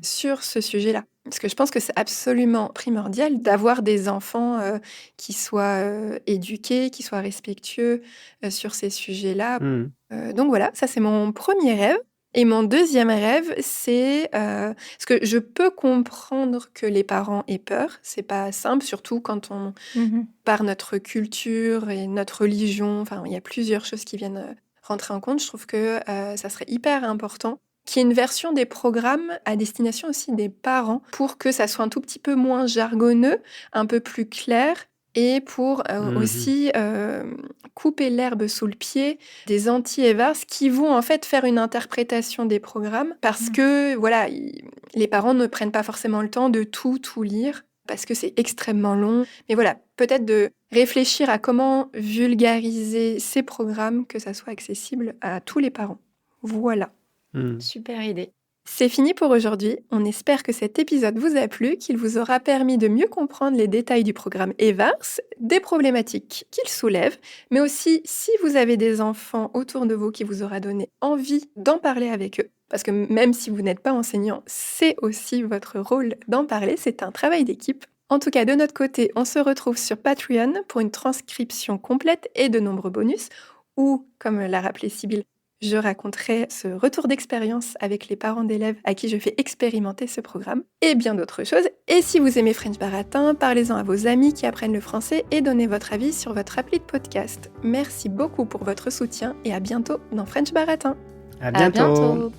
sur ce sujet-là. Parce que je pense que c'est absolument primordial d'avoir des enfants qui soient éduqués, qui soient respectueux sur ces sujets-là. Donc voilà, ça c'est mon premier rêve. Et mon deuxième rêve, c'est parce que je peux comprendre que les parents aient peur. C'est pas simple, surtout quand on, par notre culture et notre religion, enfin il y a plusieurs choses qui viennent rentrer en compte. Je trouve que ça serait hyper important qu'il y ait une version des programmes à destination aussi des parents pour que ça soit un tout petit peu moins jargonneux, un peu plus clair et pour aussi couper l'herbe sous le pied des anti-EVARS qui vont en fait faire une interprétation des programmes parce que voilà, les parents ne prennent pas forcément le temps de tout lire parce que c'est extrêmement long. Mais voilà, peut-être de réfléchir à comment vulgariser ces programmes, que ça soit accessible à tous les parents. Voilà. Super idée. C'est fini pour aujourd'hui. On espère que cet épisode vous a plu, qu'il vous aura permis de mieux comprendre les détails du programme EVARS, des problématiques qu'il soulève, mais aussi si vous avez des enfants autour de vous qui vous aura donné envie d'en parler avec eux. Parce que même si vous n'êtes pas enseignant, c'est aussi votre rôle d'en parler, c'est un travail d'équipe. En tout cas, de notre côté, on se retrouve sur Patreon pour une transcription complète et de nombreux bonus, ou, comme l'a rappelé Sybille, je raconterai ce retour d'expérience avec les parents d'élèves à qui je fais expérimenter ce programme et bien d'autres choses. Et si vous aimez French Baratin, parlez-en à vos amis qui apprennent le français et donnez votre avis sur votre appli de podcast. Merci beaucoup pour votre soutien et à bientôt dans French Baratin. À bientôt.